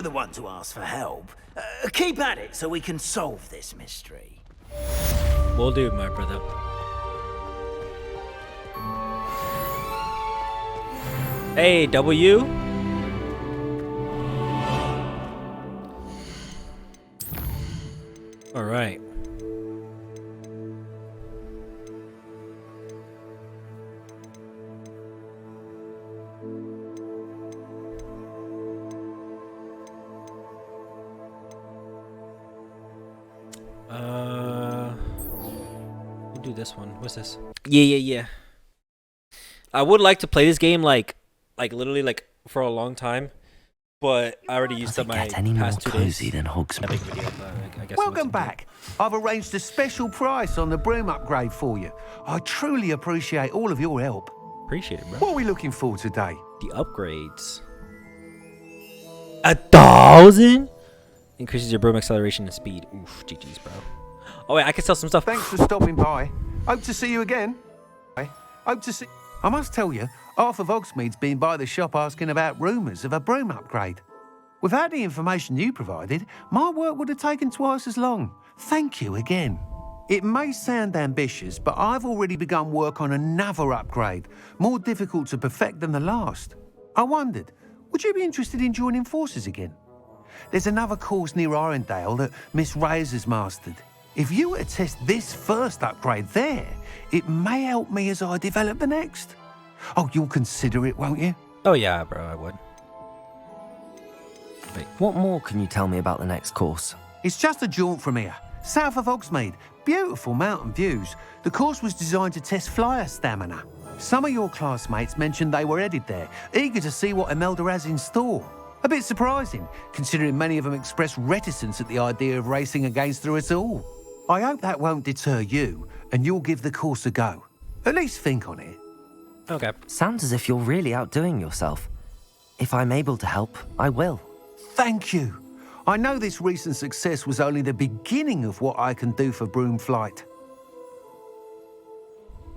The one to ask for help. Keep at it so we can solve this mystery. Will do, my brother. Hey, W. All right. We'll do this one. What's this? Yeah. I would like to play this game like literally like for a long time, but I already used up my past 2 days. Than Epic video, but I guess Welcome back. I've arranged a special price on the broom upgrade for you. I truly appreciate all of your help. Appreciate it, bro. What are we looking for today? The upgrades. 1,000 increases your broom acceleration and speed. Oof, GG's, bro. Oh wait, I can sell some stuff. Thanks for stopping by. Hope to see you again. I must tell you, half of Hogsmeade's been by the shop asking about rumours of a broom upgrade. Without the information you provided, my work would have taken twice as long. Thank you again. It may sound ambitious, but I've already begun work on another upgrade, more difficult to perfect than the last. I wondered, would you be interested in joining forces again? There's another course near Arendelle that Miss Reyes has mastered. If you were to test this first upgrade there, it may help me as I develop the next. Oh, you'll consider it, won't you? Oh yeah, bro, I would. Wait, what more can you tell me about the next course? It's just a jaunt from here, south of Hogsmeade. Beautiful mountain views. The course was designed to test flyer stamina. Some of your classmates mentioned they were headed there, eager to see what Imelda has in store. A bit surprising, considering many of them expressed reticence at the idea of racing against her at all. I hope that won't deter you, and you'll give the course a go. At least think on it. Okay. Sounds as if you're really outdoing yourself. If I'm able to help, I will. Thank you. I know this recent success was only the beginning of what I can do for broom flight.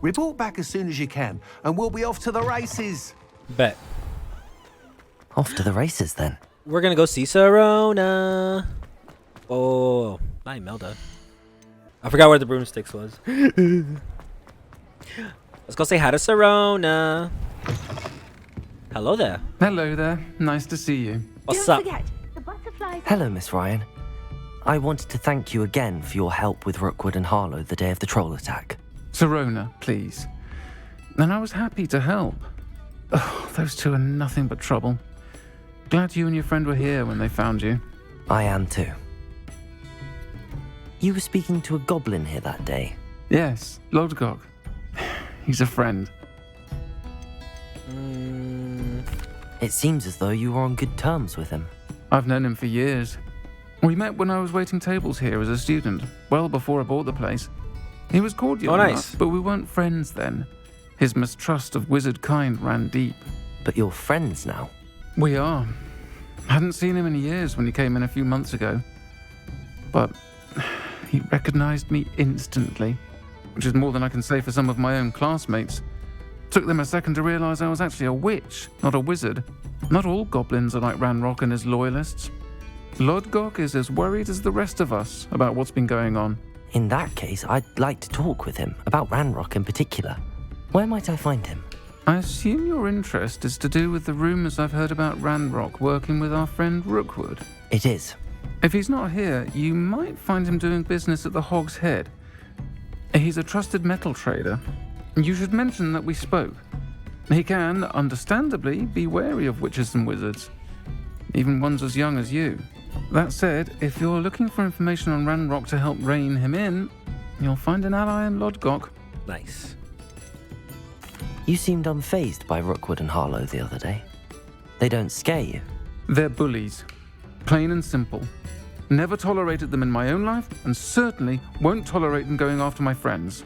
Report back as soon as you can, and we'll be off to the races. Bet. Off to the races, then. We're gonna go see Sirona. Oh, not Imelda. I forgot where the broomsticks was. Let's go say hi to Sirona. Hello there. Hello there. Nice to see you. What's Don't up? forget, the butterflies. Hello, Miss Ryan. I wanted to thank you again for your help with Rookwood and Harlow the day of the troll attack. Sirona, please. And I was happy to help. Oh, those two are nothing but trouble. Glad you and your friend were here when they found you. I am too. You were speaking to a goblin here that day. Yes, Lodgok. He's a friend. It seems as though you were on good terms with him. I've known him for years. We met when I was waiting tables here as a student, well before I bought the place. He was cordial enough, but we weren't friends then. His mistrust of wizard kind ran deep. But you're friends now. We are. Hadn't seen him in years when he came in a few months ago. But he recognized me instantly, which is more than I can say for some of my own classmates. Took them a second to realize I was actually a witch, not a wizard. Not all goblins are like Ranrock and his loyalists. Lodgok is as worried as the rest of us about what's been going on. In that case, I'd like to talk with him, about Ranrock in particular. Where might I find him? I assume your interest is to do with the rumors I've heard about Ranrock working with our friend Rookwood. It is. If he's not here, you might find him doing business at the Hog's Head. He's a trusted metal trader. You should mention that we spoke. He can, understandably, be wary of witches and wizards, even ones as young as you. That said, if you're looking for information on Ranrock to help rein him in, you'll find an ally in Lodgok. Nice. You seemed unfazed by Rookwood and Harlow the other day. They don't scare you. They're bullies. Plain and simple. Never tolerated them in my own life, and certainly won't tolerate them going after my friends.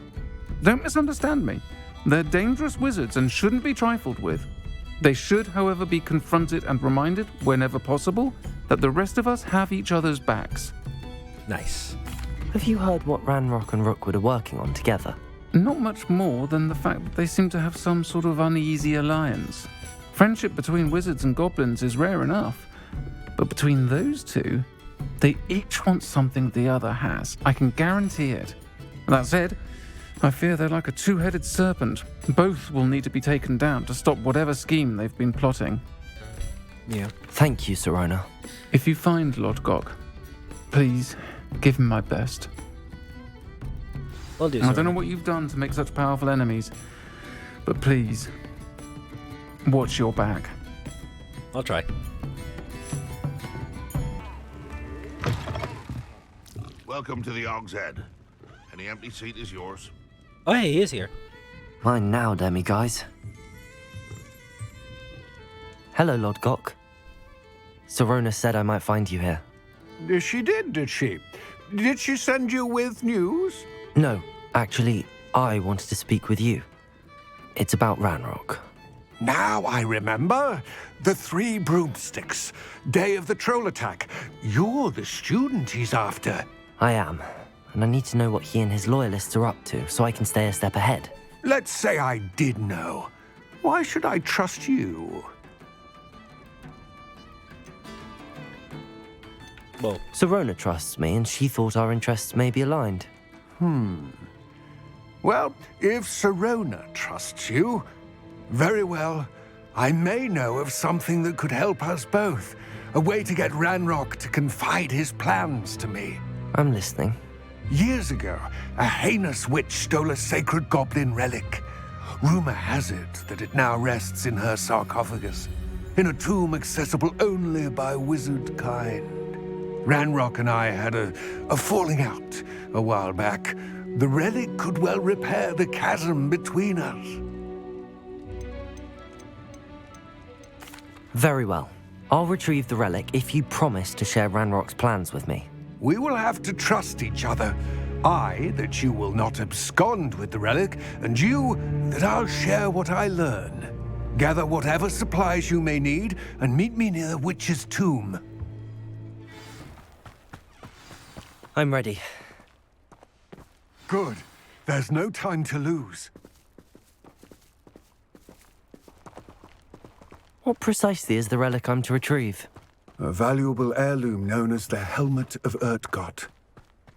Don't misunderstand me. They're dangerous wizards and shouldn't be trifled with. They should, however, be confronted and reminded, whenever possible, that the rest of us have each other's backs. Nice. Have you heard what Ranrock and Rookwood are working on together? Not much more than the fact that they seem to have some sort of uneasy alliance. Friendship between wizards and goblins is rare enough. But between those two, they each want something the other has. I can guarantee it. That said, I fear they're like a two-headed serpent. Both will need to be taken down to stop whatever scheme they've been plotting. Yeah. Thank you, Sirona. If you find Lodgok, please give him my best. Will do, I don't sir. know what you've done to make such powerful enemies, but please, watch your back. I'll try. Welcome to the Og's Head. Any empty seat is yours. Oh, hey, he is here. Mine now, guys. Hello, Lodgok. Sirona said I might find you here. She did she? Did she send you with news? No, actually, I wanted to speak with you. It's about Ranrock. Now I remember. The 3 broomsticks. Day of the troll attack. You're the student he's after. I am, and I need to know what he and his loyalists are up to so I can stay a step ahead. Let's say I did know. Why should I trust you? Well, Sirona trusts me, and she thought our interests may be aligned. Well, if Sirona trusts you, very well. I may know of something that could help us both. A way to get Ranrock to confide his plans to me. I'm listening. Years ago, a heinous witch stole a sacred goblin relic. Rumor has it that it now rests in her sarcophagus, in a tomb accessible only by wizard kind. Ranrock and I had a falling out a while back. The relic could well repair the chasm between us. Very well. I'll retrieve the relic if you promise to share Ranrock's plans with me. We will have to trust each other. I, that you will not abscond with the relic, and you, that I'll share what I learn. Gather whatever supplies you may need, and meet me near the witch's tomb. I'm ready. Good. There's no time to lose. What precisely is the relic I'm to retrieve? A valuable heirloom known as the Helmet of Urtkot.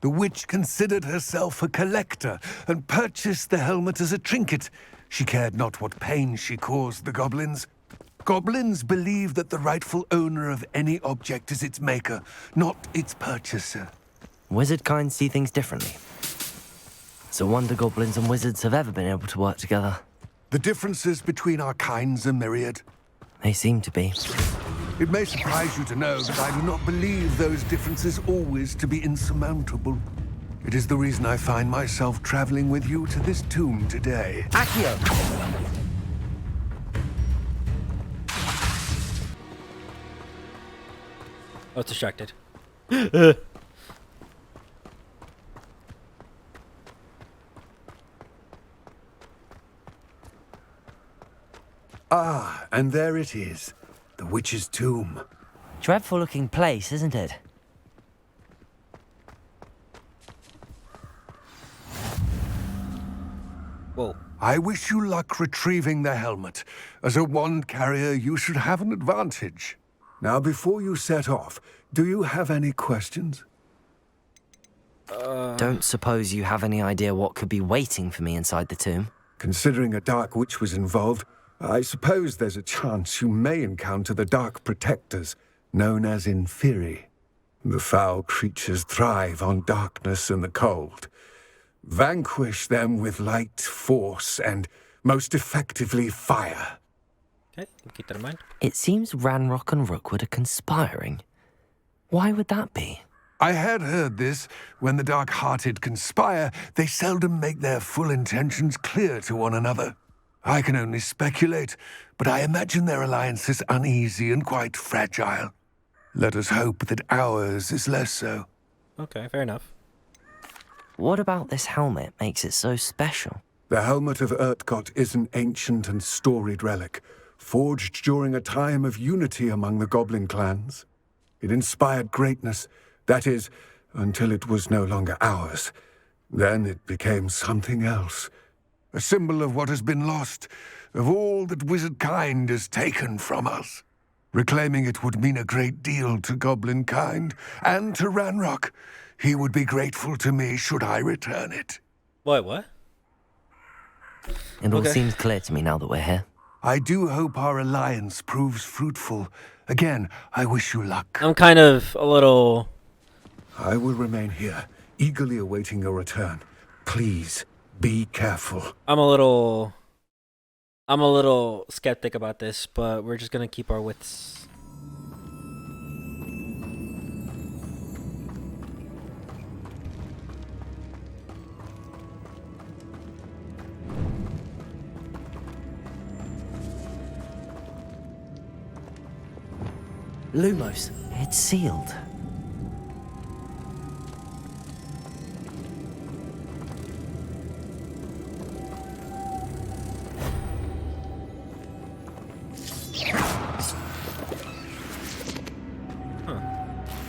The witch considered herself a collector and purchased the helmet as a trinket. She cared not what pain she caused the goblins. Goblins believe that the rightful owner of any object is its maker, not its purchaser. Wizard kind see things differently. It's a wonder goblins and wizards have ever been able to work together. The differences between our kinds are myriad. They seem to be. It may surprise you to know that I do not believe those differences always to be insurmountable. It is the reason I find myself traveling with you to this tomb today. Accio! I was distracted. Ah, and there it is. The witch's tomb. Dreadful looking place, isn't it? Whoa. I wish you luck retrieving the helmet. As a wand carrier, you should have an advantage. Now, before you set off, do you have any questions? Don't suppose you have any idea what could be waiting for me inside the tomb? Considering a dark witch was involved, I suppose there's a chance you may encounter the Dark Protectors, known as Inferi. The foul creatures thrive on darkness and the cold. Vanquish them with light, force, and most effectively fire. Okay, keep that in mind. It seems Ranrock and Rookwood are conspiring. Why would that be? I had heard this. When the dark-hearted conspire, they seldom make their full intentions clear to one another. I can only speculate, but I imagine their alliance is uneasy and quite fragile. Let us hope that ours is less so. Okay, fair enough. What about this helmet makes it so special? The Helmet of Urtkot is an ancient and storied relic, forged during a time of unity among the goblin clans. It inspired greatness, that is, until it was no longer ours. Then it became something else. A symbol of what has been lost, of all that wizard kind has taken from us. Reclaiming it would mean a great deal to goblin kind and to Ranrock. He would be grateful to me should I return it. What? It all Okay. seems clear to me now that we're here. I do hope our alliance proves fruitful. Again, I wish you luck. I'm kind of a little... I will remain here, eagerly awaiting your return. Please, be careful. I'm a little skeptic about this, but we're just gonna keep our wits. Lumos, it's sealed.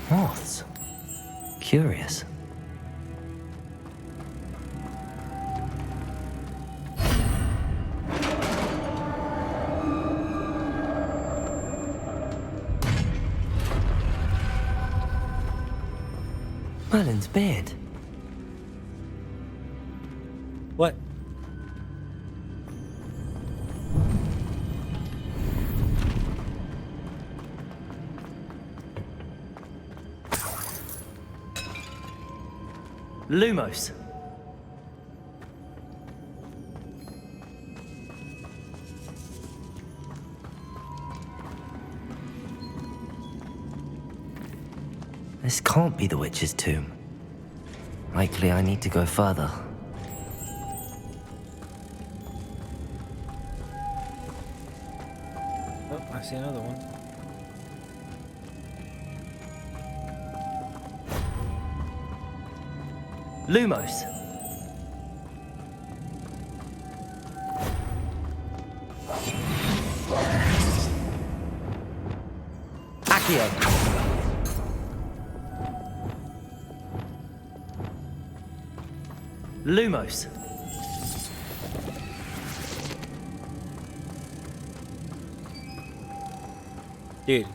Moths. Curious. Merlin's beard. What? Lumos. This can't be the witch's tomb. Likely I need to go further. Oh, I see another one. Lumos. Accio. Lumos. Dude,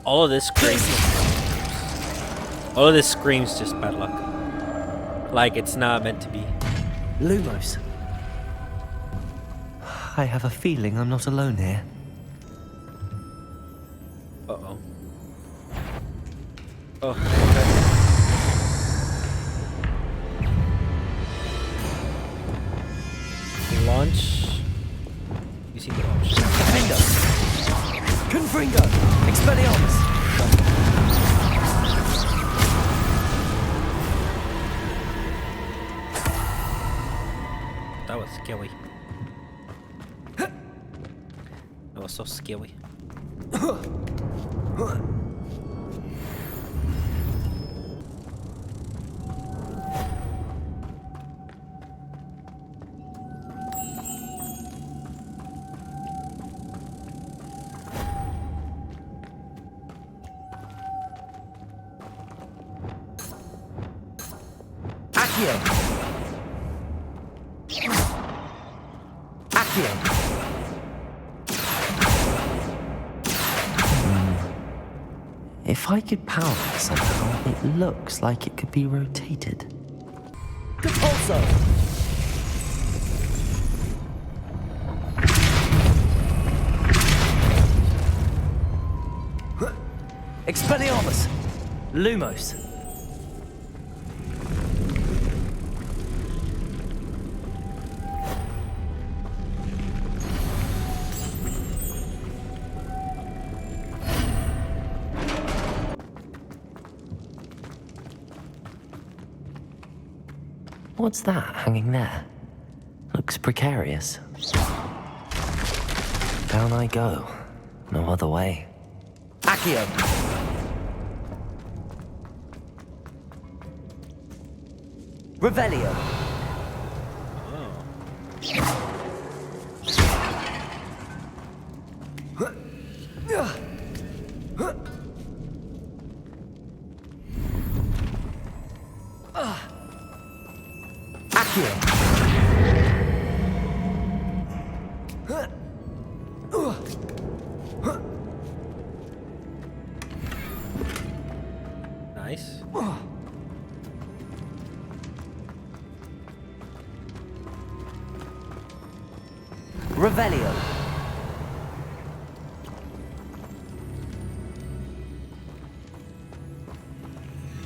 all of this screams. All of this screams just bad luck. Like it's not meant to be. Lumos. I have a feeling I'm not alone here. Uh-oh. Oh, okay. Launch. You see the launch. Confringo. Confringo. Expelliarmus. That was scary. That was so scary. Accio. Accio. If I could power it somehow, it looks like it could be rotated. Compulso! Expelliarmus! Lumos! What's that hanging there? Looks precarious. Down I go. No other way. Accio! Revelio! Accio! Nice. Revelio.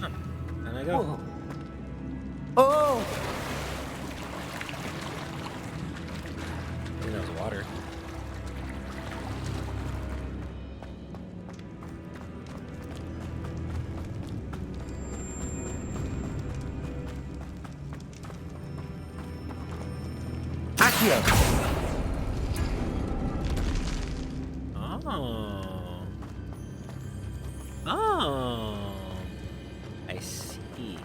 Can I go? Oh! I think that was water. Accio. Oh. Oh. I see.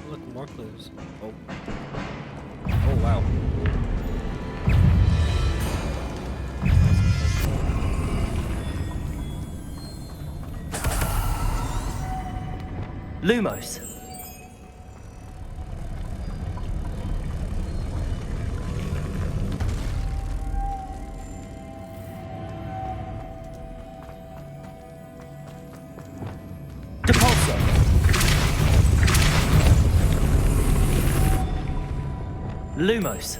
Look, more clues. Oh. Oh, wow. Lumos. Depulso. Lumos.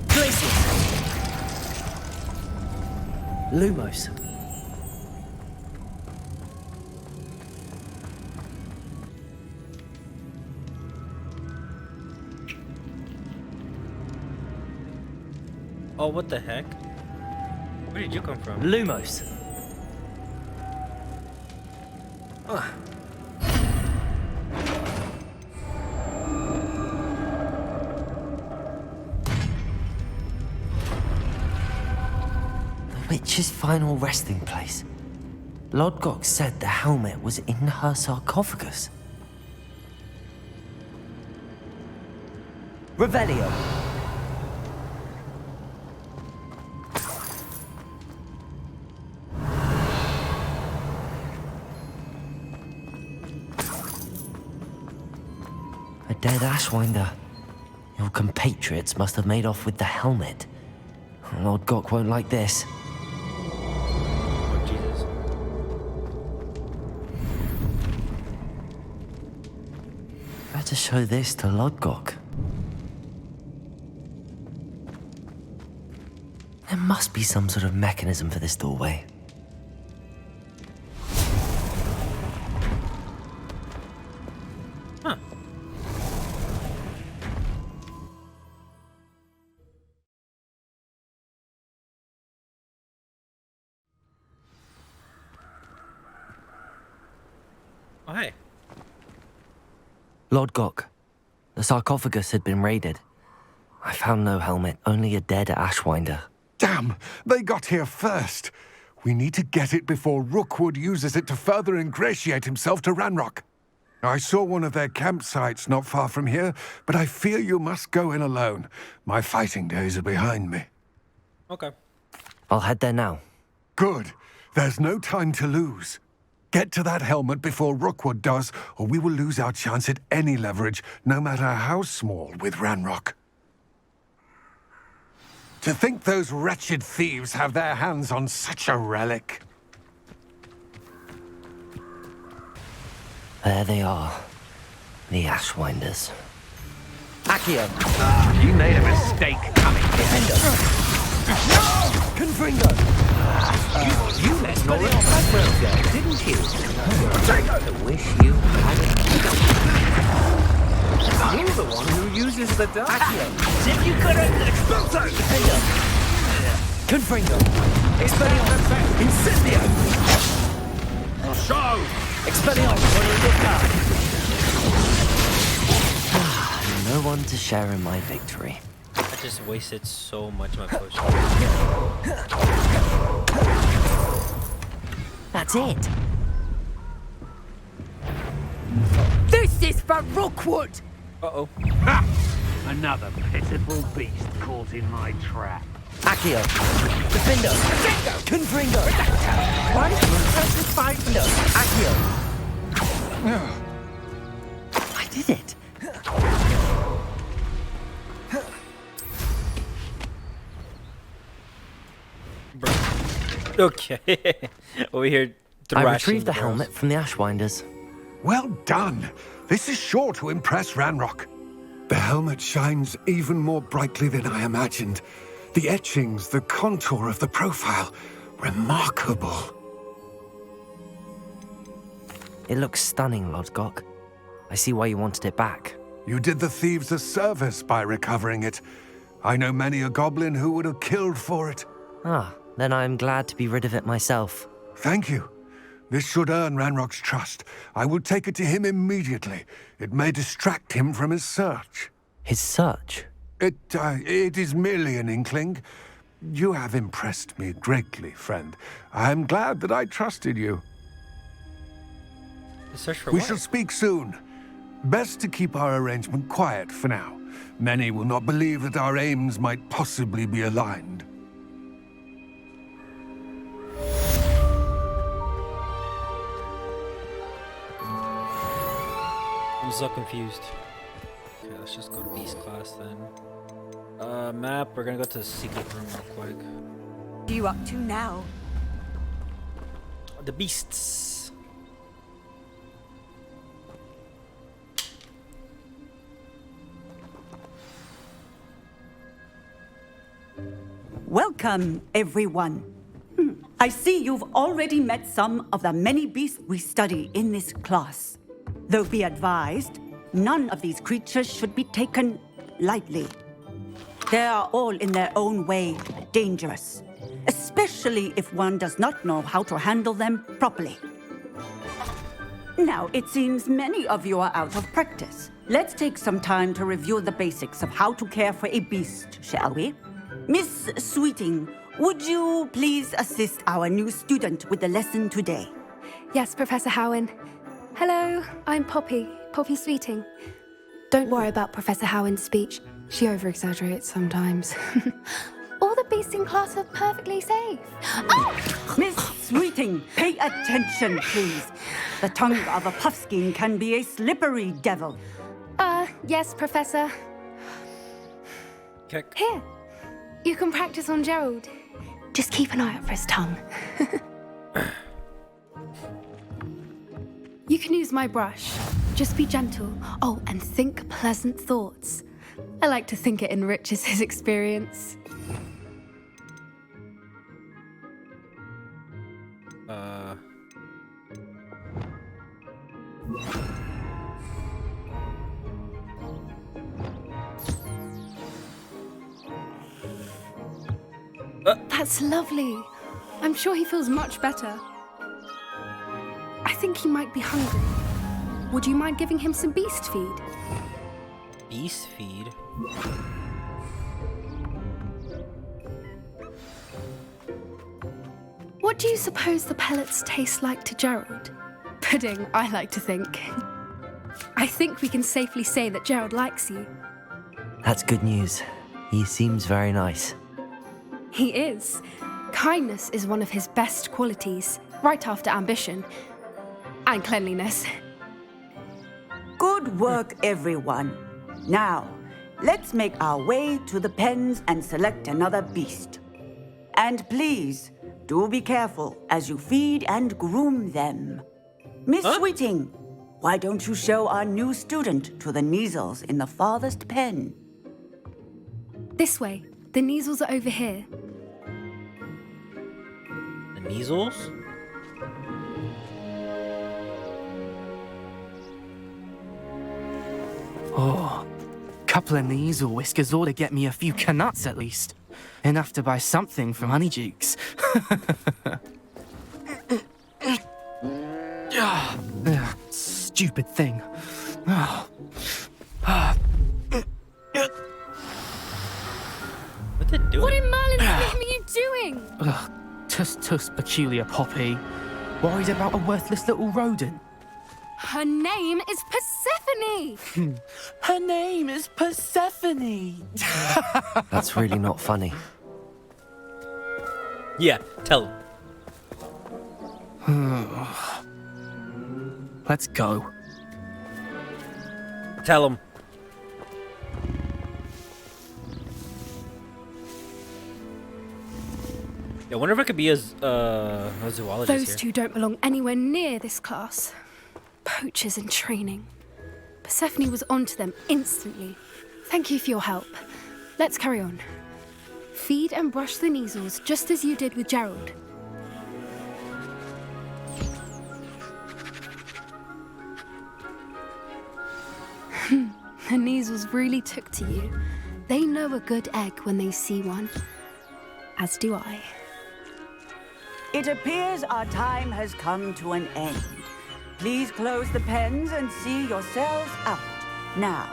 Glacius. Lumos. Oh, what the heck? Where did you come from? Lumos. The witch's final resting place. Lodgok said the helmet was in her sarcophagus. Revelio. A dead Ashwinder. Your compatriots must have made off with the helmet. Lodgok won't like this. Oh, Jesus. Better show this to Lodgok. There must be some sort of mechanism for this doorway. Huh. Oh, hey. Lodgok. The sarcophagus had been raided. I found no helmet, only a dead Ashwinder. Damn, they got here first. We need to get it before Rookwood uses it to further ingratiate himself to Ranrock. I saw one of their campsites not far from here, but I fear you must go in alone. My fighting days are behind me. Okay. I'll head there now. Good. There's no time to lose. Get to that helmet before Rookwood does, or we will lose our chance at any leverage, no matter how small, with Ranrock. To think those wretched thieves have their hands on such a relic. There they are. The Ashwinders. Accio! You made a mistake coming here. Confringo! You let Nora Padwell go, didn't you? I wish you hadn't. You're the one who uses the dark. As if you couldn't expel her! Confringo! Expelliarmus! Incendio! So, Expelliarmus! No one to share in my victory. I just wasted so much of my potion. That's it. This is for Rookwood! Uh-oh. Another pitiful beast caught in my trap. Accio. Defendo. Confringo. Findo. Accio. I did it. Okay. Over here. I retrieved the helmet from the Ashwinders. Well done. This is sure to impress Ranrock. The helmet shines even more brightly than I imagined. The etchings, the contour of the profile, remarkable. It looks stunning, Lodgok. I see why you wanted it back. You did the thieves a service by recovering it. I know many a goblin who would have killed for it. Ah, then I am glad to be rid of it myself. Thank you. This should earn Ranrock's trust. I will take it to him immediately. It may distract him from his search. His search? It is merely an inkling. You have impressed me greatly, friend. I am glad that I trusted you. Search for We what? shall speak soon. Best to keep our arrangement quiet for now. Many will not believe that our aims might possibly be aligned. I'm so confused. Okay, let's just go to beast class then. Map, we're gonna go to the secret room real quick. What are you up to now? The beasts. Welcome, everyone. I see you've already met some of the many beasts we study in this class. Though be advised, none of these creatures should be taken lightly. They are all in their own way dangerous, especially if one does not know how to handle them properly. Now, it seems many of you are out of practice. Let's take some time to review the basics of how to care for a beast, shall we? Miss Sweeting, would you please assist our new student with the lesson today? Yes, Professor Howin. Hello, I'm Poppy Sweeting. Don't worry about Professor Howin's speech. She over-exaggerates sometimes. All the beasts in class are perfectly safe. Oh! Miss Sweeting, pay attention, please. The tongue of a puffskein can be a slippery devil. Yes, Professor. Kick. Here, you can practice on Gerald. Just keep an eye out for his tongue. You can use my brush. Just be gentle. Oh, and think pleasant thoughts. I like to think it enriches his experience. That's lovely. I'm sure he feels much better. I think he might be hungry. Would you mind giving him some beast feed? Beast feed? What do you suppose the pellets taste like to Gerald? Pudding, I like to think. I think we can safely say that Gerald likes you. That's good news. He seems very nice. He is. Kindness is one of his best qualities, right after ambition. And cleanliness. Good work, everyone. Now, let's make our way to the pens and select another beast. And please, do be careful as you feed and groom them. Miss Sweeting, why don't you show our new student to the Neasels in the farthest pen? This way. The Neasels are over here. The measles? Oh, couple of Neasel whiskers ought to get me a few canuts at least. Enough to buy something from Honeydukes. Stupid thing. What's it doing? What in Merlin's name are you doing? Tuss, peculiar Poppy. Worried about a worthless little rodent. Her name is Persephone! Her name is Persephone! That's really not funny. Yeah, tell him. Let's go. Tell him. I wonder if I could be a zoologist Those here. two don't belong anywhere near this class. Poachers in training. Persephone was onto them instantly. Thank you for your help. Let's carry on. Feed and brush the Neasels just as you did with Gerald. The Neasels really took to you. They know a good egg when they see one. As do I. It appears our time has come to an end. Please close the pens and see yourselves out. Now,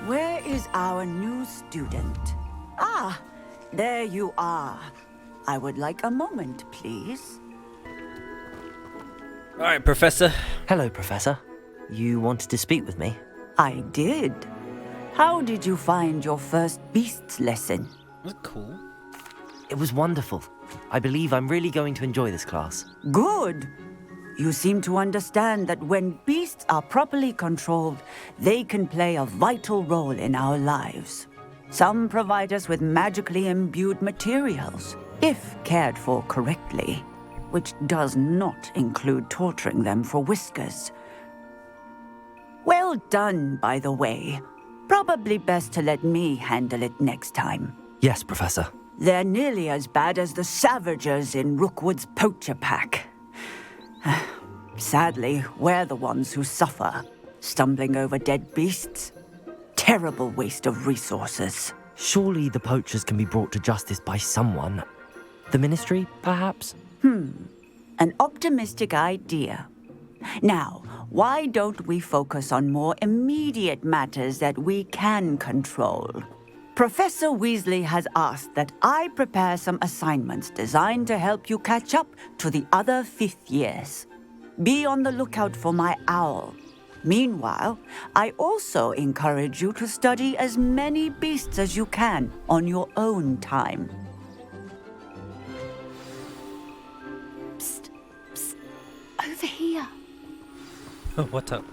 where is our new student? Ah, there you are. I would like a moment, please. All right, Professor. Hello, Professor. You wanted to speak with me? I did. How did you find your first beasts lesson? That's cool. It was wonderful. I believe I'm really going to enjoy this class. Good. You seem to understand that when beasts are properly controlled, they can play a vital role in our lives. Some provide us with magically imbued materials, if cared for correctly, which does not include torturing them for whiskers. Well done, by the way. Probably best to let me handle it next time. Yes, Professor. They're nearly as bad as the Savagers in Rookwood's poacher pack. Sadly, we're the ones who suffer, stumbling over dead beasts. Terrible waste of resources. Surely the poachers can be brought to justice by someone. The Ministry, perhaps? An optimistic idea. Now, why don't we focus on more immediate matters that we can control? Professor Weasley has asked that I prepare some assignments designed to help you catch up to the other fifth years. Be on the lookout for my owl. Meanwhile, I also encourage you to study as many beasts as you can on your own time. Psst, psst. Over here. What's up?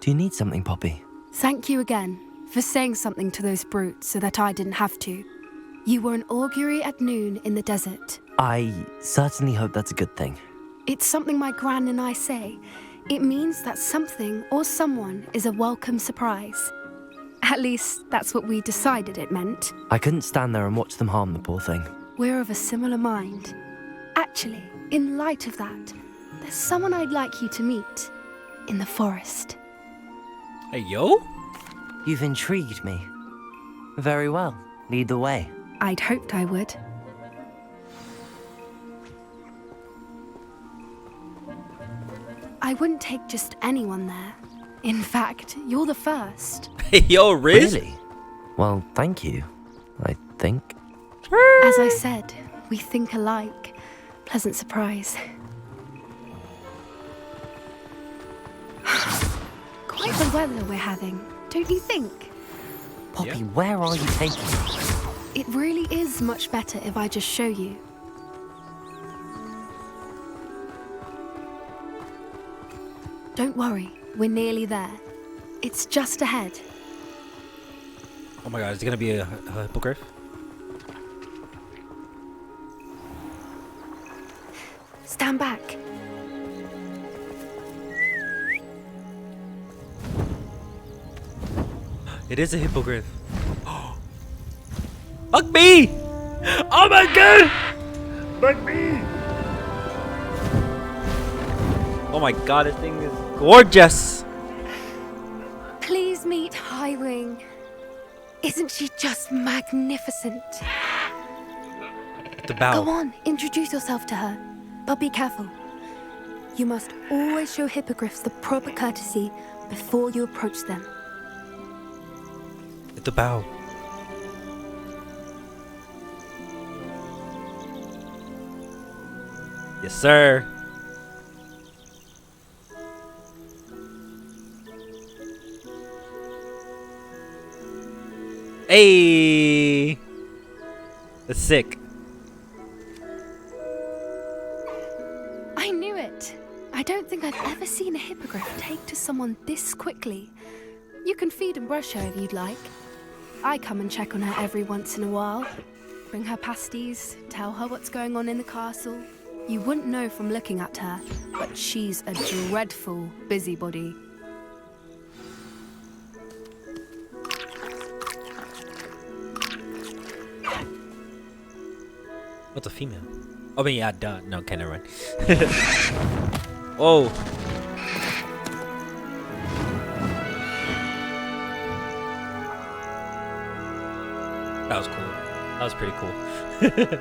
Do you need something, Poppy? Thank you again for saying something to those brutes so that I didn't have to. You were an augury at noon in the desert. I certainly hope that's a good thing. It's something my gran and I say. It means that something or someone is a welcome surprise. At least, that's what we decided it meant. I couldn't stand there and watch them harm the poor thing. We're of a similar mind. Actually, in light of that, there's someone I'd like you to meet. In the forest. Hey, yo? You've intrigued me. Very well. Lead the way. I'd hoped I would. I wouldn't take just anyone there. In fact, you're the first. Hey, yo, Riz? Really? Well, thank you, I think. As I said, we think alike. Pleasant surprise. Quite the weather we're having, don't you think? Poppy, where are you taking me? It really is much better if I just show you. Don't worry, we're nearly there. It's just ahead. Oh my god, is it gonna be a hippogriff? Stand back. It is a hippogriff. Hug me! Oh my god! Hug me! Oh my god, this thing is gorgeous! Please meet Highwing. Isn't she just magnificent? The bow. Go on, introduce yourself to her. But be careful. You must always show hippogriffs the proper courtesy before you approach them. At the bow. Yes, sir. Hey, that's sick. I knew it. I don't think I've ever seen a hippogriff take to someone this quickly. You can feed and brush her if you'd like. I come and check on her every once in a while. Bring her pasties, tell her what's going on in the castle. You wouldn't know from looking at her, but she's a dreadful busybody. What's a female? Oh, I mean, yeah, duh. No, okay, never mind. Whoa. That was cool. That was pretty cool.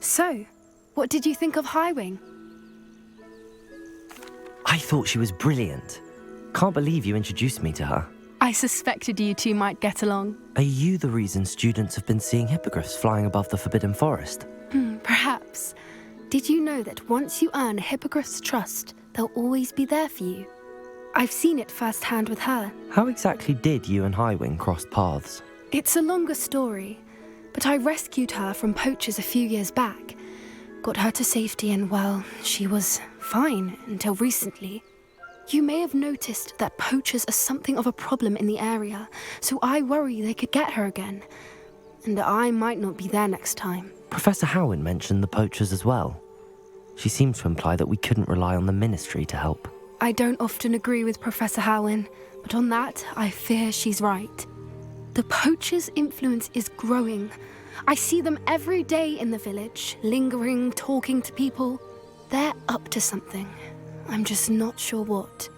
So, what did you think of Highwing? I thought she was brilliant. Can't believe you introduced me to her. I suspected you two might get along. Are you the reason students have been seeing hippogriffs flying above the Forbidden Forest? Perhaps. Did you know that once you earn a hippogriff's trust, they'll always be there for you? I've seen it firsthand with her. How exactly did you and Highwing cross paths? It's a longer story, but I rescued her from poachers a few years back. Got her to safety and, well, she was fine until recently. You may have noticed that poachers are something of a problem in the area, so I worry they could get her again. And I might not be there next time. Professor Howin mentioned the poachers as well. She seemed to imply that we couldn't rely on the ministry to help. I don't often agree with Professor Howin, but on that, I fear she's right. The poachers' influence is growing. I see them every day in the village, lingering, talking to people. They're up to something. I'm just not sure what.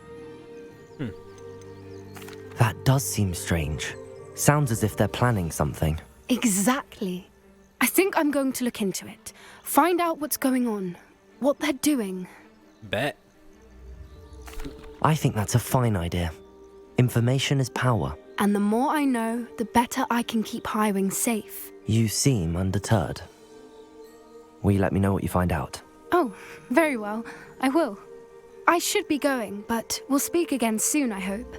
That does seem strange. Sounds as if they're planning something. Exactly. I think I'm going to look into it. Find out what's going on, what they're doing. Bet. I think that's a fine idea. Information is power. And the more I know, the better I can keep Highwing safe. You seem undeterred. Will you let me know what you find out? Oh, very well. I will. I should be going, but we'll speak again soon, I hope.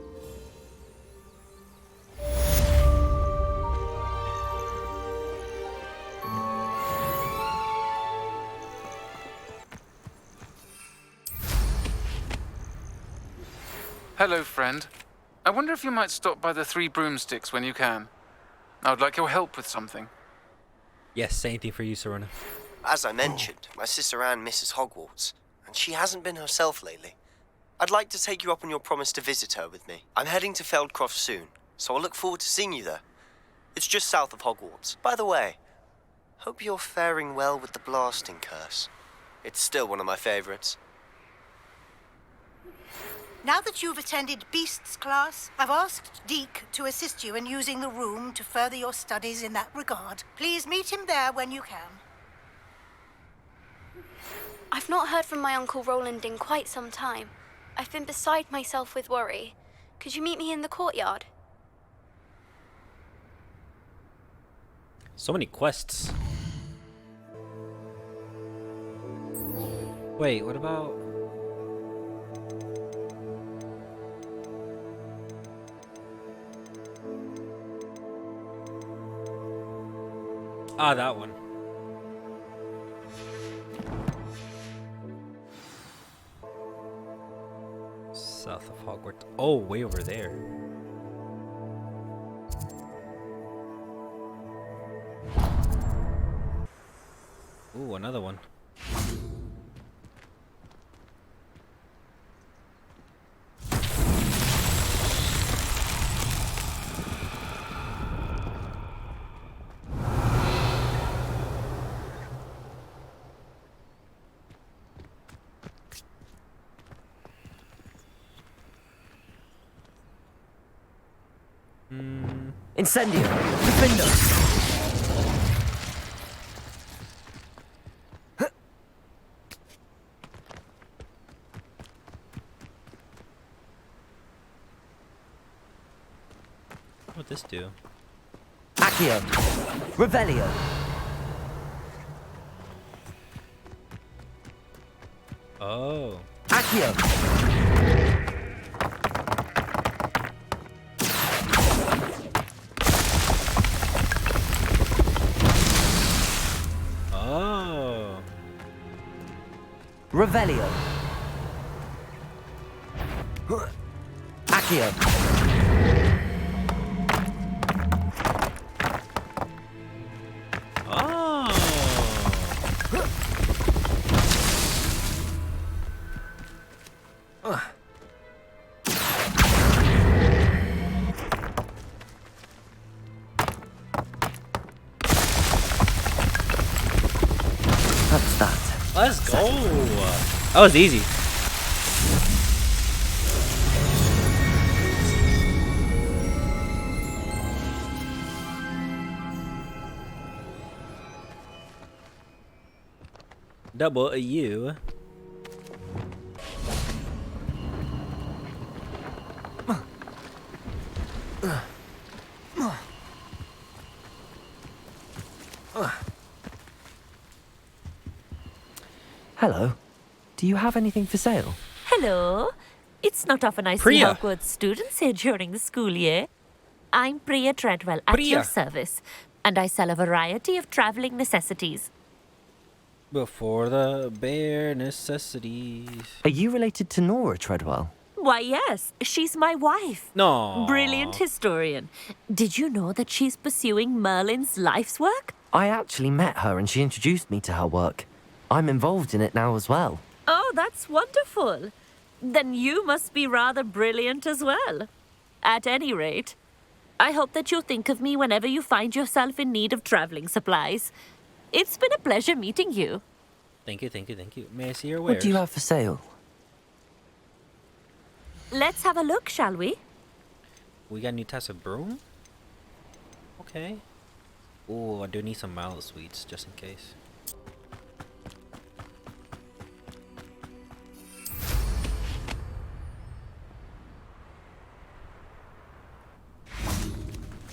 Hello, friend. I wonder if you might stop by the Three Broomsticks when you can. I would like your help with something. Yes, same thing for you, Sirona. As I mentioned, my sister Anne misses Hogwarts, and she hasn't been herself lately. I'd like to take you up on your promise to visit her with me. I'm heading to Feldcroft soon, so I'll look forward to seeing you there. It's just south of Hogwarts. By the way, hope you're faring well with the blasting curse. It's still one of my favorites. Now that you've attended Beasts class, I've asked Deke to assist you in using the room to further your studies in that regard. Please meet him there when you can. I've not heard from my Uncle Roland in quite some time. I've been beside myself with worry. Could you meet me in the courtyard? So many quests. Wait, what about... Ah, that one. South of Hogwarts. Oh, way over there. Ooh, another one. Incendio! Defender! What would this do? Accio! Revelio! Oh. Accio! Revelio. Accio. That's that. Let's go. That was easy. Double a U. Hello. Do you have anything for sale? Hello. It's not often I see Priya. Hogwarts students here during the school year. I'm Priya Treadwell at your service, and I sell a variety of traveling necessities. Before the bare necessities. Are you related to Nora Treadwell? Why, yes, she's my wife. No. Brilliant historian. Did you know that she's pursuing Merlin's life's work? I actually met her and she introduced me to her work. I'm involved in it now as well. Oh, that's wonderful. Then you must be rather brilliant as well. At any rate, I hope that you'll think of me whenever you find yourself in need of traveling supplies. It's been a pleasure meeting you. Thank you, thank you, thank you. May I see your wares? What do you have for sale? Let's have a look, shall we? We got new types of broom? Okay. Oh, I do need some mallet sweets, just in case.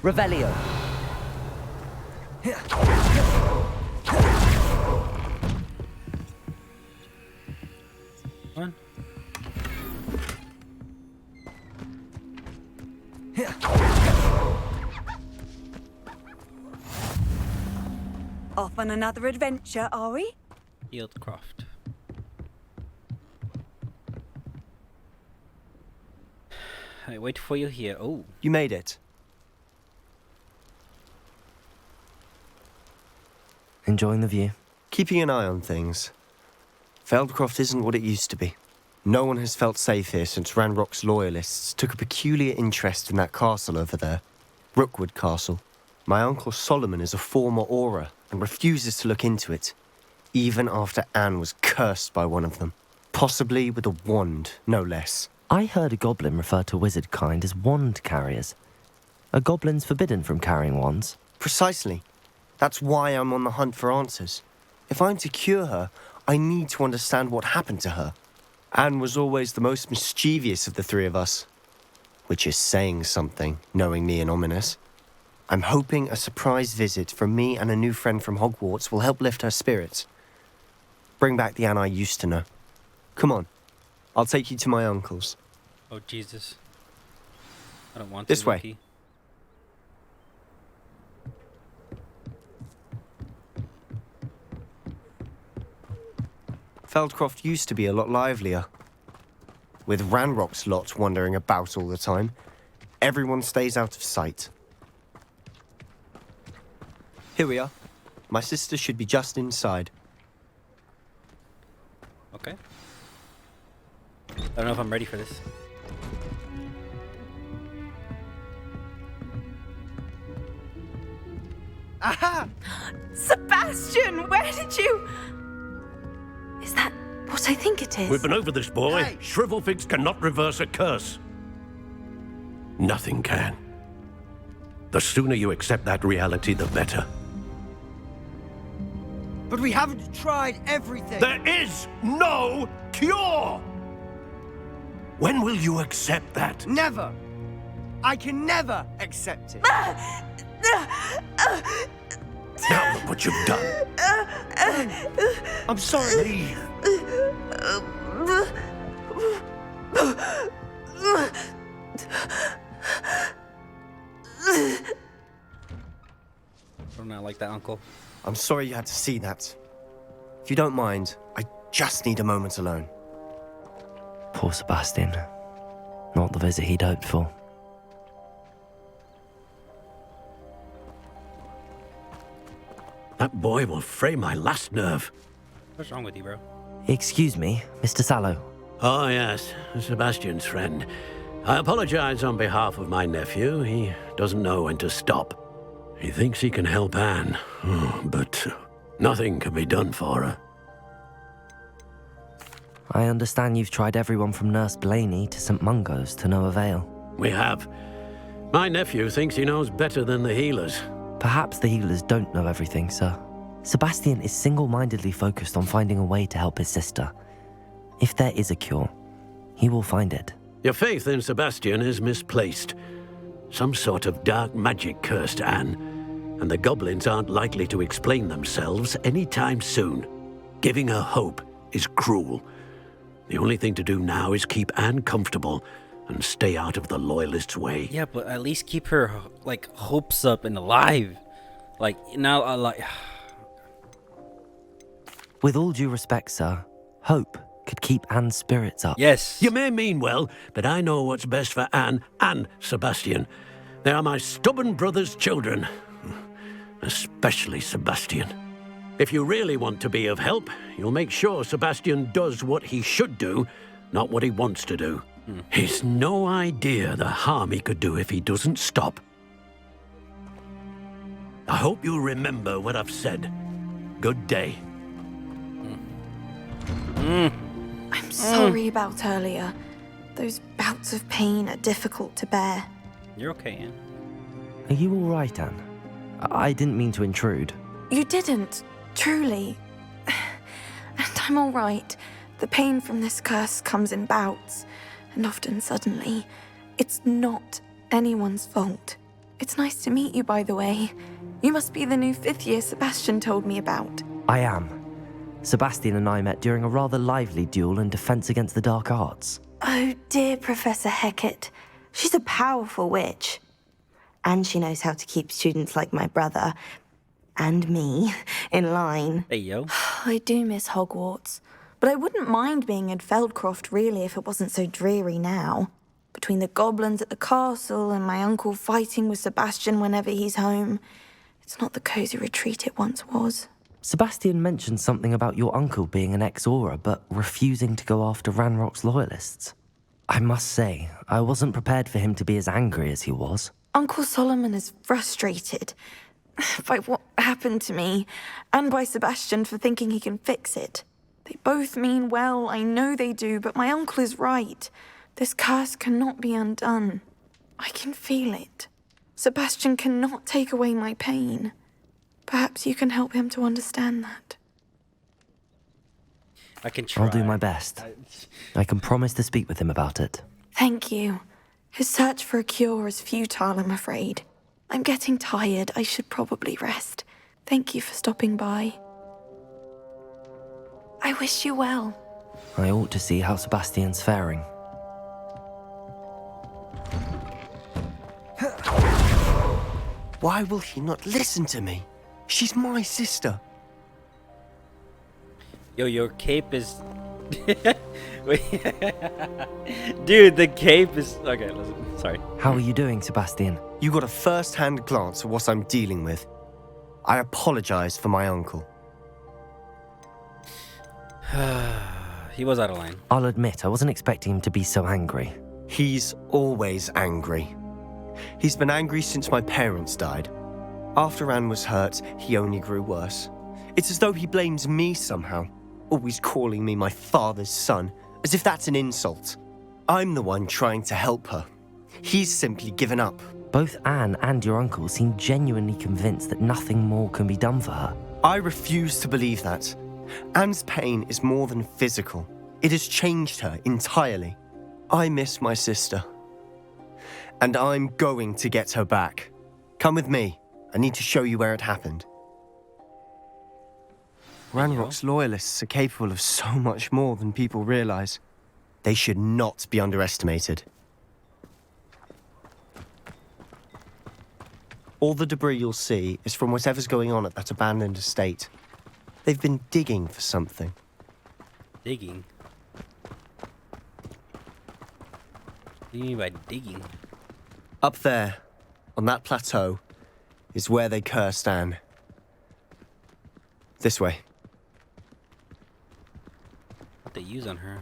Revelio. One. Off on another adventure, are we? Fieldcroft. I wait for you here. Oh. You made it. Enjoying the view? Keeping an eye on things. Feldcroft isn't what it used to be. No one has felt safe here since Ranrock's loyalists took a peculiar interest in that castle over there. Rookwood Castle. My uncle Solomon is a former Auror and refuses to look into it, even after Anne was cursed by one of them. Possibly with a wand, no less. I heard a goblin refer to wizard kind as wand carriers. Are goblins forbidden from carrying wands? Precisely. That's why I'm on the hunt for answers. If I'm to cure her, I need to understand what happened to her. Anne was always the most mischievous of the three of us. Which is saying something, knowing me and ominous. I'm hoping a surprise visit from me and a new friend from Hogwarts will help lift her spirits. Bring back the Anne I used to know. Come on. I'll take you to my uncle's. Oh, Jesus. I don't want to. This way. Ricky. Feldcroft used to be a lot livelier. With Ranrock's lot wandering about all the time, everyone stays out of sight. Here we are. My sister should be just inside. Okay. I don't know if I'm ready for this. Aha! Sebastian, where did you... Is that what I think it is? We've been over this, boy. Hey. Shrivelfigs cannot reverse a curse. Nothing can. The sooner you accept that reality, the better. But we haven't tried everything. There is no cure! When will you accept that? Never. I can never accept it. Now look what you've done. I'm sorry. Leave. I do not like that, Uncle. I'm sorry you had to see that. If you don't mind, I just need a moment alone. Poor Sebastian. Not the visit he'd hoped for. That boy will fray my last nerve. What's wrong with you, bro? Excuse me, Mr. Sallow. Oh, yes, Sebastian's friend. I apologize on behalf of my nephew. He doesn't know when to stop. He thinks he can help Anne, but nothing can be done for her. I understand you've tried everyone from Nurse Blaney to St. Mungo's to no avail. We have. My nephew thinks he knows better than the healers. Perhaps the healers don't know everything, sir. Sebastian is single-mindedly focused on finding a way to help his sister. If there is a cure, he will find it. Your faith in Sebastian is misplaced. Some sort of dark magic cursed Anne, and the goblins aren't likely to explain themselves anytime soon. Giving her hope is cruel. The only thing to do now is keep Anne comfortable and stay out of the Loyalists' way. Yeah, but at least keep her, like, hopes up and alive. Like, now, like... With all due respect, sir, hope could keep Anne's spirits up. Yes. You may mean well, but I know what's best for Anne and Sebastian. They are my stubborn brother's children. Especially Sebastian. If you really want to be of help, you'll make sure Sebastian does what he should do, not what he wants to do. He's no idea the harm he could do if he doesn't stop. I hope you'll remember what I've said. Good day. I'm sorry about earlier. Those bouts of pain are difficult to bear. You're okay, Anne. Are you all right, Anne? I didn't mean to intrude. You didn't, truly. And I'm all right. The pain from this curse comes in bouts, and often suddenly. It's not anyone's fault. It's nice to meet you, by the way. You must be the new 5th year Sebastian told me about. I am. Sebastian and I met during a rather lively duel in defense against the dark arts. Oh, dear Professor Hecat. She's a powerful witch. And she knows how to keep students like my brother, and me, in line. Hey, yo. I do miss Hogwarts. But I wouldn't mind being in Feldcroft, really, if it wasn't so dreary now. Between the goblins at the castle and my uncle fighting with Sebastian whenever he's home. It's not the cosy retreat it once was. Sebastian mentioned something about your uncle being an ex-Auror, but refusing to go after Ranrock's loyalists. I must say, I wasn't prepared for him to be as angry as he was. Uncle Solomon is frustrated by what happened to me, and by Sebastian for thinking he can fix it. They both mean well, I know they do, but my uncle is right. This curse cannot be undone. I can feel it. Sebastian cannot take away my pain. Perhaps you can help him to understand that. I can try. I'll do my best. I can promise to speak with him about it. Thank you. His search for a cure is futile, I'm afraid. I'm getting tired. I should probably rest. Thank you for stopping by. I wish you well. I ought to see how Sebastian's faring. Why will he not listen to me? She's my sister. Yo, your cape is... Wait. Dude, the cape is... Okay, listen. Sorry. How are you doing, Sebastian? You got a first-hand glance at what I'm dealing with. I apologize for my uncle. He was out of line. I'll admit, I wasn't expecting him to be so angry. He's always angry. He's been angry since my parents died. After Anne was hurt, he only grew worse. It's as though he blames me somehow, always calling me my father's son, as if that's an insult. I'm the one trying to help her. He's simply given up. Both Anne and your uncle seem genuinely convinced that nothing more can be done for her. I refuse to believe that. Anne's pain is more than physical. It has changed her entirely. I miss my sister. And I'm going to get her back. Come with me. I need to show you where it happened. Ranrock's loyalists are capable of so much more than people realize. They should not be underestimated. All the debris you'll see is from whatever's going on at that abandoned estate. They've been digging for something. Digging? What do you mean by digging? Up there, on that plateau, is where they cursed Anne. This way. What they use on her?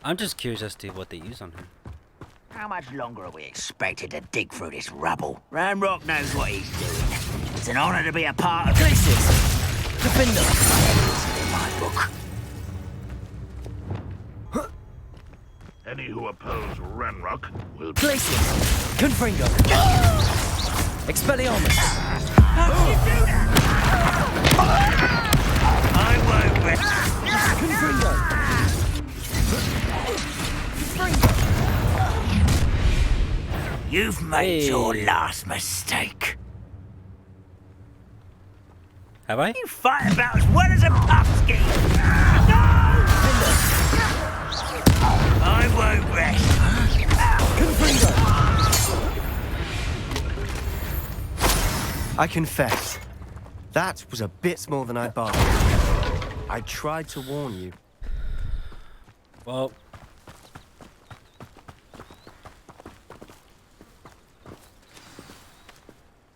I'm just curious as to what they use on her. How much longer are we expected to dig through this rubble? Ranrock knows what he's doing. It's an honor to be a part of this. Defender. In my book. Any who oppose Ranrock will... Glacius. Confringo. Expelliarmus. How did you do that? I won't rest. Confringo. You've made your last mistake. Have I? You fight about as well as a pumpkin. No! I won't rest. Confringo. I confess, that was a bit more than I bargained. I tried to warn you. Well...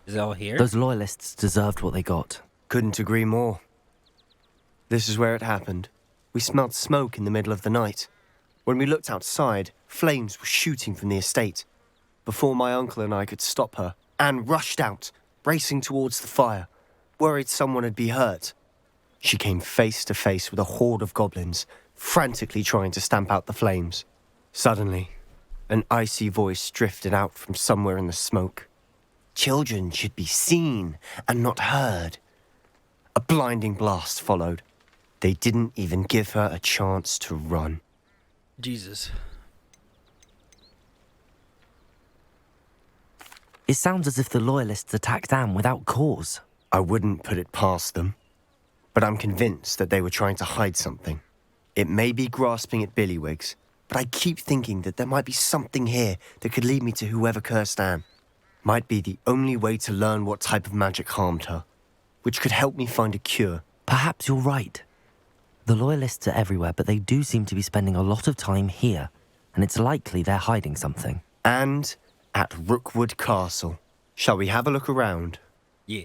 Is it all here? Those loyalists deserved what they got. Couldn't agree more. This is where it happened. We smelled smoke in the middle of the night. When we looked outside, flames were shooting from the estate. Before my uncle and I could stop her, Anne rushed out, racing towards the fire, worried someone had been hurt. She came face to face with a horde of goblins, frantically trying to stamp out the flames. Suddenly, an icy voice drifted out from somewhere in the smoke. Children should be seen and not heard. A blinding blast followed. They didn't even give her a chance to run. Jesus. It sounds as if the loyalists attacked Anne without cause. I wouldn't put it past them, but I'm convinced that they were trying to hide something. It may be grasping at billywhigs, but I keep thinking that there might be something here that could lead me to whoever cursed Anne. Might be the only way to learn what type of magic harmed her, which could help me find a cure. Perhaps you're right. The loyalists are everywhere, but they do seem to be spending a lot of time here, and it's likely they're hiding something. And at Rookwood Castle. Shall we have a look around? Yeah.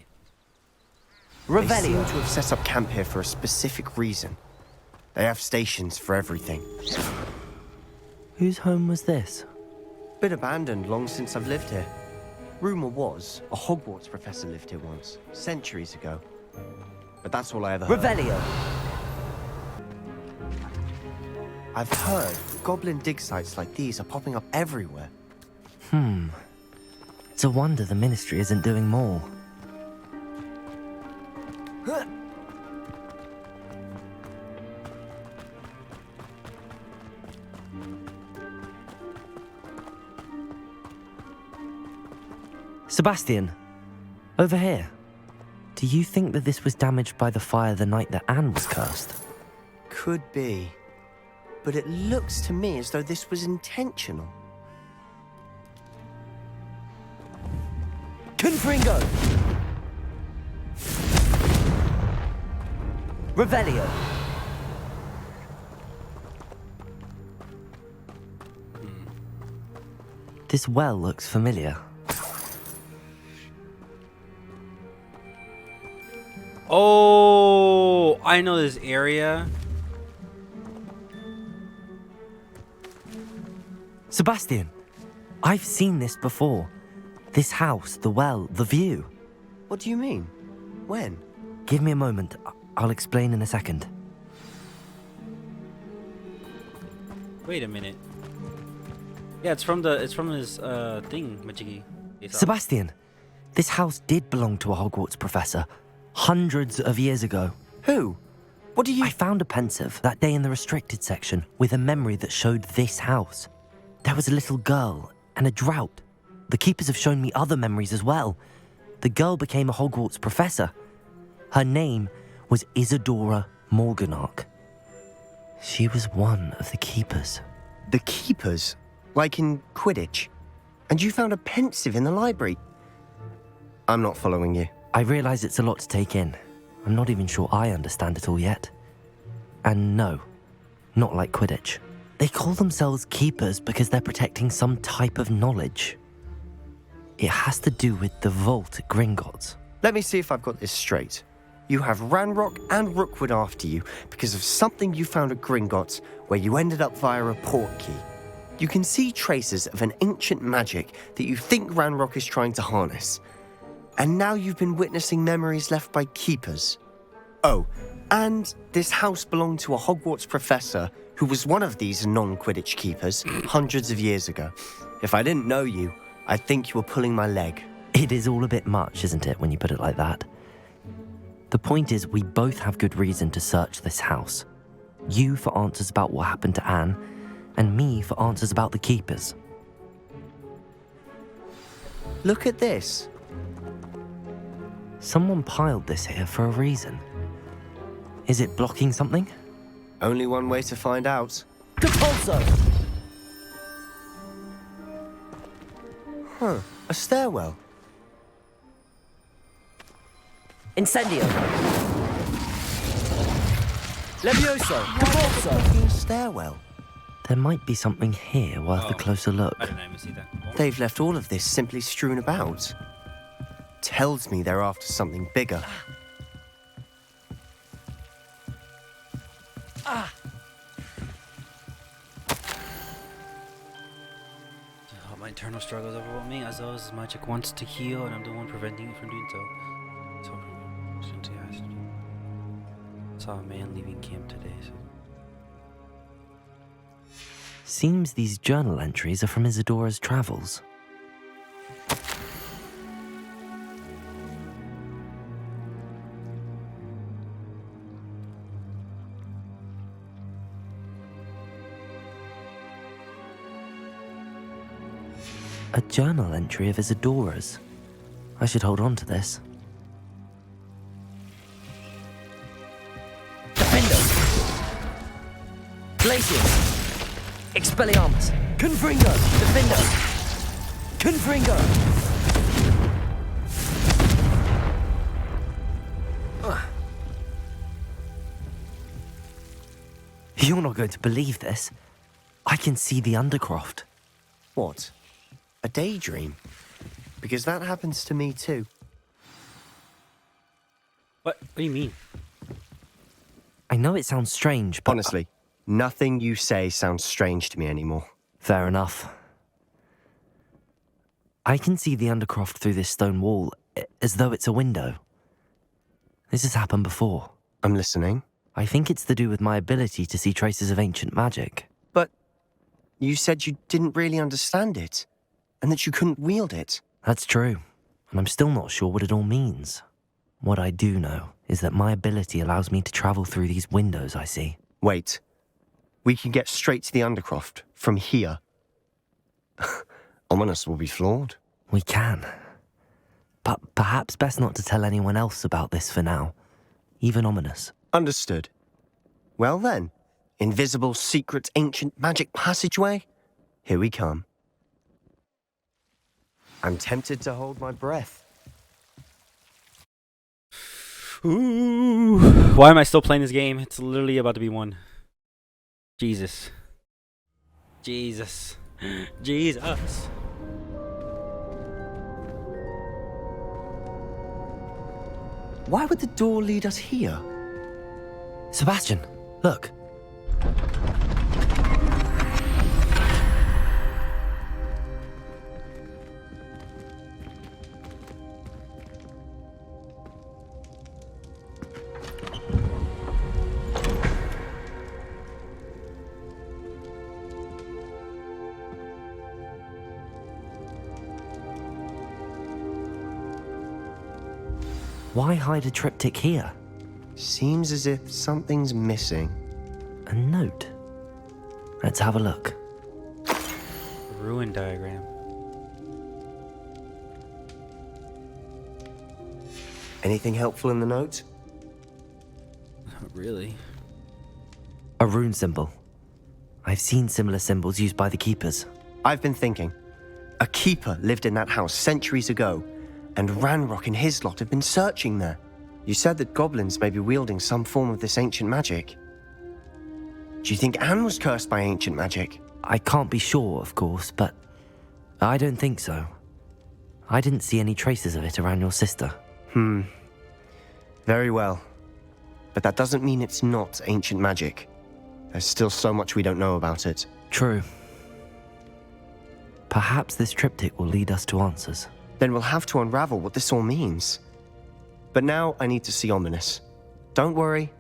They seem to have set up camp here for a specific reason. They have stations for everything. Whose home was this? Been abandoned long since I've lived here. Rumour was a Hogwarts professor lived here once, centuries ago. But that's all I ever heard. Revelio. I've heard goblin dig sites like these are popping up everywhere. It's a wonder the Ministry isn't doing more. Sebastian, over here. Do you think that this was damaged by the fire the night that Anne was cursed? Could be. But it looks to me as though this was intentional. Confringo. Revelio. This well looks familiar. Oh, I know this area. Sebastian, I've seen this before. This house, the well, the view. What do you mean? When? Give me a moment. I'll explain in a second. Wait a minute. Yeah, it's from this thing, Majiki. Sebastian, this house did belong to a Hogwarts professor hundreds of years ago. Who? What do you... I found a pensive that day in the restricted section with a memory that showed this house. There was a little girl and a drought. The keepers have shown me other memories as well. The girl became a Hogwarts professor. Her name was Isadora Morganach. She was one of the keepers. The keepers? Like in Quidditch? And you found a pensive in the library? I'm not following you. I realise it's a lot to take in. I'm not even sure I understand it all yet. And no, not like Quidditch. They call themselves keepers because they're protecting some type of knowledge. It has to do with the vault at Gringotts. Let me see if I've got this straight. You have Ranrock and Rookwood after you because of something you found at Gringotts where you ended up via a portkey. You can see traces of an ancient magic that you think Ranrock is trying to harness. And now you've been witnessing memories left by keepers. Oh, and this house belonged to a Hogwarts professor who was one of these non-Quidditch keepers hundreds of years ago. If I didn't know you, I'd think you were pulling my leg. It is all a bit much, isn't it, when you put it like that? The point is, we both have good reason to search this house. You for answers about what happened to Anne, and me for answers about the keepers. Look at this. Someone piled this here for a reason. Is it blocking something? Only one way to find out. Compulso! Huh, a stairwell. Incendio! Levioso! Compulso! Fucking stairwell. There might be something here worth a closer look. I didn't even see that. They've left all of this simply strewn about. Tells me they're after something bigger. My internal struggles overwhelm me as though his magic wants to heal, and I'm the one preventing it from doing so. Saw a man leaving camp today. Seems these journal entries are from Isadora's travels. A journal entry of Isadora's. I should hold on to this. Glacius! Expelliarmus! Confringo! Defendo! Confringo! You're not going to believe this. I can see the Undercroft. What? A daydream? Because that happens to me too. What do you mean? I know it sounds strange, but... Honestly, nothing you say sounds strange to me anymore. Fair enough. I can see the Undercroft through this stone wall, as though it's a window. This has happened before. I'm listening. I think it's to do with my ability to see traces of ancient magic. But you said you didn't really understand it, and that you couldn't wield it. That's true, and I'm still not sure what it all means. What I do know is that my ability allows me to travel through these windows I see. Wait. We can get straight to the Undercroft from here. Ominous will be flawed. We can. But perhaps best not to tell anyone else about this for now. Even Ominous. Understood. Well then, invisible, secret, ancient magic passageway? Here we come. I'm tempted to hold my breath. Ooh. Why am I still playing this game? It's literally about to be one. Jesus. Jesus. Jesus. Why would the door lead us here? Sebastian, look. Why hide a triptych here? Seems as if something's missing. A note. Let's have a look. Ruin diagram. Anything helpful in the note? Not really. A rune symbol. I've seen similar symbols used by the keepers. I've been thinking. A keeper lived in that house centuries ago, and Ranrock and his lot have been searching there. You said that goblins may be wielding some form of this ancient magic. Do you think Anne was cursed by ancient magic? I can't be sure, of course, but I don't think so. I didn't see any traces of it around your sister. Very well. But that doesn't mean it's not ancient magic. There's still so much we don't know about it. True. Perhaps this triptych will lead us to answers. Then we'll have to unravel what this all means. But now I need to see Ominous. Don't worry,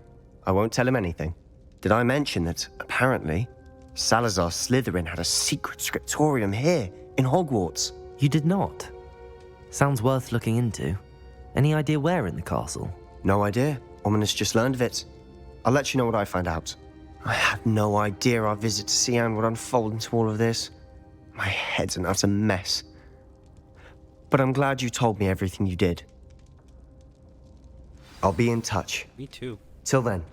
I won't tell him anything. Did I mention that, apparently, Salazar Slytherin had a secret scriptorium here, in Hogwarts? You did not? Sounds worth looking into. Any idea where in the castle? No idea. Ominous just learned of it. I'll let you know what I find out. I had no idea our visit to Cian would unfold into all of this. My head's an utter mess. But I'm glad you told me everything you did. I'll be in touch. Me too. Till then.